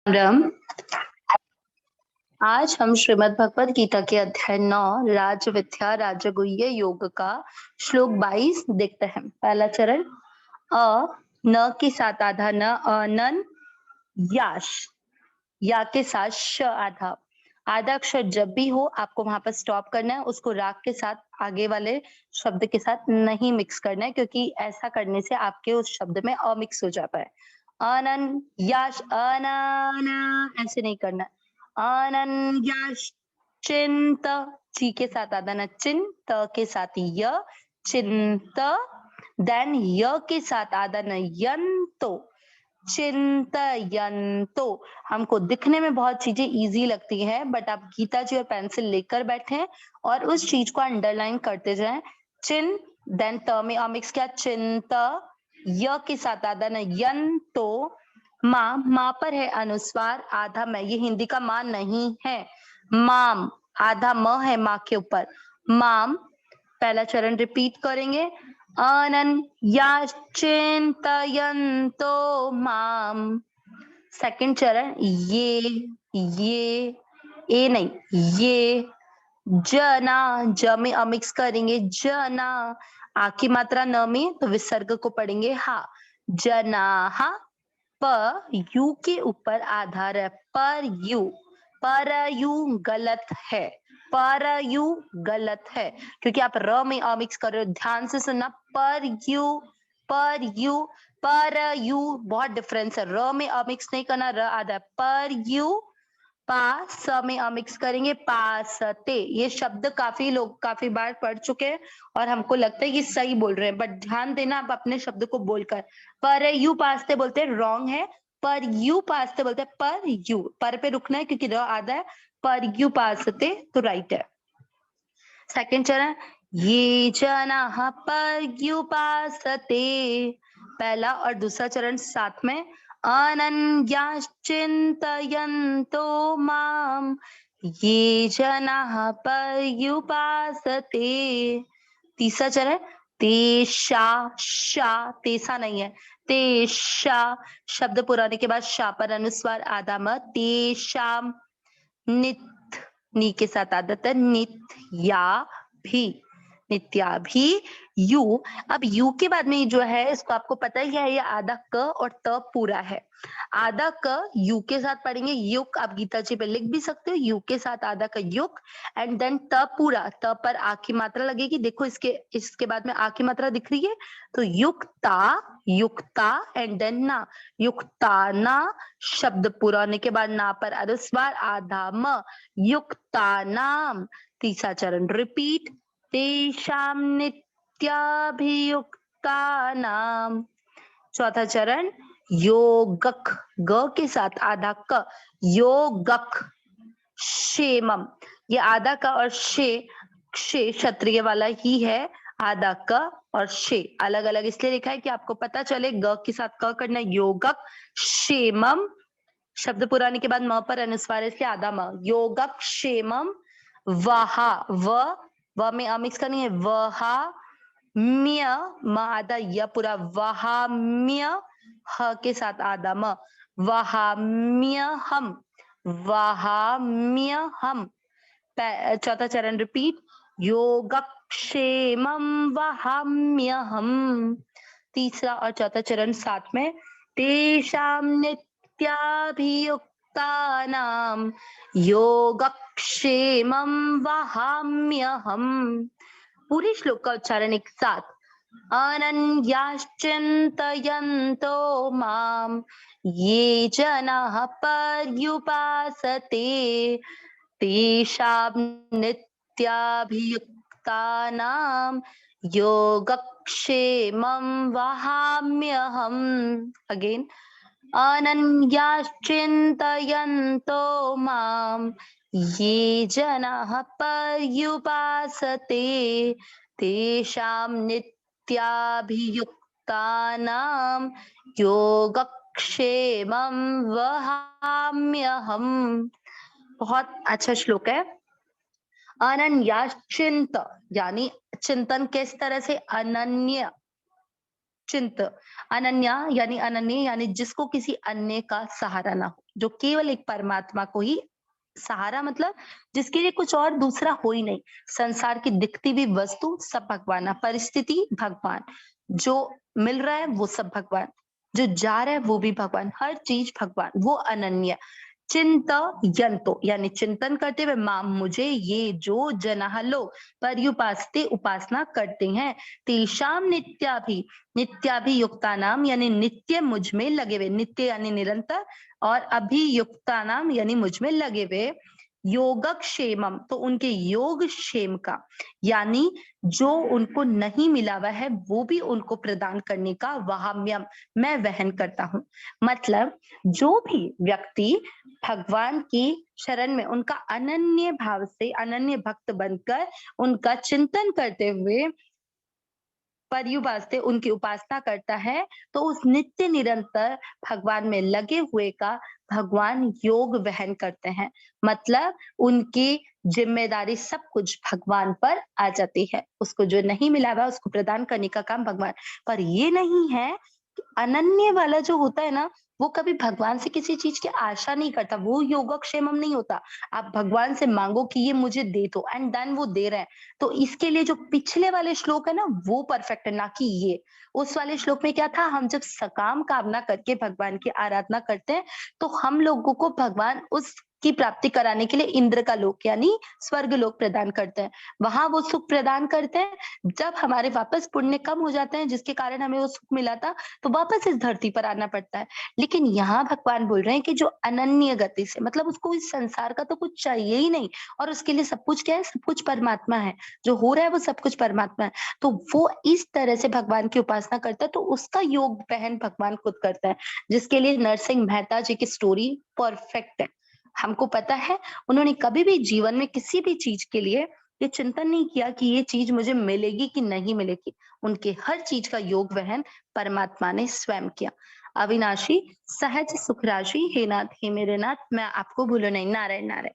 राम। आज हम श्रीमद् भगवत गीता के अध्याय 9 राज विद्या राजगुह्य योग का श्लोक 22 देखते हैं। पहला चरण अ न के साथ आधा न अनन याश या के साथ श आधा आधा अक्षर जब भी हो आपको वहां पर स्टॉप करना है, उसको राग के साथ आगे वाले शब्द के साथ नहीं मिक्स करना है, क्योंकि ऐसा करने से आपके उस शब्द में अमिक्स हो जाता है। अनन याश अनन ऐसे नहीं करना है। अनन्याश्चिन्त ची के साथ आधा न चिन त के साथ य चिंत देन य के साथ आधा न यंतो चिंतयंतो। हमको दिखने में बहुत चीजें इजी लगती हैं, बट आप गीता जी और पेंसिल लेकर बैठे और उस चीज को अंडरलाइन करते जाएं। चिन देन त में अमिक्स क्या चिंत य के साथ आधा न यंतो माँ पर है अनुस्वार आधा मैं, ये हिंदी का माँ नहीं है। माम आधा म है माँ के ऊपर। माम पहला चरण रिपीट करेंगे। अनन या चिंतयन्तो माम। सेकंड चरण ये ए नहीं ये जना ज में अमिक्स करेंगे जना आ की मात्रा न में तो विसर्ग को पढ़ेंगे हा जना हा प यू के ऊपर आधार है पर यू गलत है। पर यू गलत है क्योंकि आप र में अमिक्स कर रहे हो, ध्यान से सुनना। पर यू बहुत डिफरेंस है। र में अमिक्स नहीं करना, र आधा है। पर यू पा स में अमिक्स करेंगे पासते। ये शब्द काफी लोग काफी बार पढ़ चुके हैं और हमको लगता है कि सही बोल रहे हैं, बट ध्यान देना आप अपने शब्द को बोलकर। पर यू पासते बोलते हैं रॉन्ग है। पर यू पासते बोलते हैं पर यू, पर पे रुकना है क्योंकि र आधा है। पर यू पासते तो राइट है। सेकंड चरण ये जना पर यू पासते, पहला और दूसरा चरण साथ में। अनन्याश्चिन्तयन्तो माम ये जनाः पर्युपासते। तीसरा चरण तेषा शा तेसा नहीं है, तेषा शब्द पुराने के बाद शा पर अनुस्वार आधा म तेषाम नित नी के साथ आदत है नित या भी नित्या भी यू। अब यू के बाद में जो है इसको आपको पता ही है, ये आधा क और त पूरा है। आधा क यू के साथ पढ़ेंगे युक, आप गीता जी पे लिख भी सकते हो यू के साथ आधा का युक एंड देन त पूरा, त पर आ की मात्रा लगेगी। देखो इसके बाद में आ की मात्रा दिख रही है तो युक्ता एंड देन ना युक्ता ना। शब्द पूरा होने के बाद ना पर अनुस्वार आधा म युक्ता नाम। तीसरा चरण रिपीट तेषाम नित्याभियुक्तानाम। चौथा चरण योगक ग के साथ आधा क योगक क्षेमम। ये आधा का और क्षे क्षत्रिय वाला ही है। आधा क और शे अलग अलग इसलिए लिखा है कि आपको पता चले ग के साथ क करना योगक क्षेमम। शब्द पुराने के बाद म पर अनुस्वार है इसलिए आधा म योगक क्षेमम। व में अमिक्स करनी है वहा म्य म आधा य पूरा वहाम्य ह के साथ आधा म वहाम्यहम वहाम्यहम। चौथा चरण रिपीट योगक्षेमम वहाम्यहम। तीसरा और चौथा चरण साथ में तेषाम नित्याभियुक्तानाम योगक्षेमम वहाम्यहम। पूरे श्लोक का उच्चारण एक साथ। अनन्याश्चिन्तयन्तो माम ये जनाः पर्युपासते तेषां नित्याभियुक्तानां योगक्षेमं वहाम्यहम्। अगेन अनन्याश्चिन्तयन्तो माम ये जनाः पर्युपासते तेषां नित्याभियुक्तानां योगक्षेमं वहाम्यहम्। बहुत अच्छा श्लोक है। अनन्याश्चिंत यानी चिंतन किस तरह से, अनन्य चिंत, अनन्य यानी जिसको किसी अन्य का सहारा ना हो, जो केवल एक परमात्मा को ही सहारा, मतलब जिसके लिए कुछ और दूसरा हो ही नहीं। संसार की दिखती हुई वस्तु सब भगवान, परिस्थिति भगवान, जो मिल रहा है वो सब भगवान, जो जा रहा है वो भी भगवान, हर चीज भगवान, वो अनन्य। चिंतयन्तो यानी चिंतन करते हुए माम मुझे, ये जो जनाह लोग पर्युपास्ते उपासना करते हैं, तेषाम नित्याभियुक्ता नाम यानी नित्य मुझ में लगे हुए, नित्य यानी निरंतर, और अभियुक्ता नाम यानी मुझ में लगे हुए, योगक्षेमम तो उनके योग क्षेम का, यानी जो उनको नहीं मिला हुआ है वो भी उनको प्रदान करने का वहाम्यम मैं वहन करता हूँ। मतलब जो भी व्यक्ति भगवान की शरण में उनका अनन्य भाव से अनन्य भक्त बनकर उनका चिंतन करते हुए पर्युपास्ते उनकी उपासना करता है, तो उस नित्य निरंतर भगवान में लगे हुए का भगवान योग वहन करते हैं। मतलब उनकी जिम्मेदारी सब कुछ भगवान पर आ जाती है। उसको जो नहीं मिला हुआ उसको प्रदान करने का काम भगवान। पर ये नहीं है कि अनन्य वाला जो होता है ना, वो कभी भगवान से किसी चीज की आशा नहीं करता, वो योगक्षेमम नहीं होता। आप भगवान से मांगो कि ये मुझे दे दो एंड देन वो दे रहे हैं। तो इसके लिए जो पिछले वाले श्लोक है ना वो परफेक्ट है, ना कि ये। उस वाले श्लोक में क्या था, हम जब सकाम कामना करके भगवान की आराधना करते हैं तो हम लोगों को भगवान उसकी प्राप्ति कराने के लिए इंद्र का लोक यानी स्वर्ग लोक प्रदान करते हैं। वहां वो सुख प्रदान करते हैं। जब हमारे वापस पुण्य कम हो जाते हैं जिसके कारण हमें वो सुख मिला था, तो वापस इस धरती पर आना पड़ता है। लेकिन यहाँ भगवान बोल रहे हैं कि जो अनन्य गति से, मतलब उसको इस संसार का तो कुछ चाहिए ही नहीं, और उसके लिए सब कुछ क्या है, सब कुछ परमात्मा है। जो हो रहा है वो सब कुछ परमात्मा है। तो वो इस तरह से भगवान की उपासना करता है, तो उसका योग वहन भगवान खुद करता है, जिसके लिए नरसिंह मेहता जी की स्टोरी परफेक्ट है। हमको पता है उन्होंने कभी भी जीवन में किसी भी चीज के लिए ये चिंतन नहीं किया कि ये चीज मुझे मिलेगी कि नहीं मिलेगी। उनके हर चीज का योग वहन परमात्मा ने स्वयं किया। अविनाशी सहज सुख राशि, हे नाथ हे मेरे नाथ, मैं आपको भूलो नहीं। नारायण नारायण।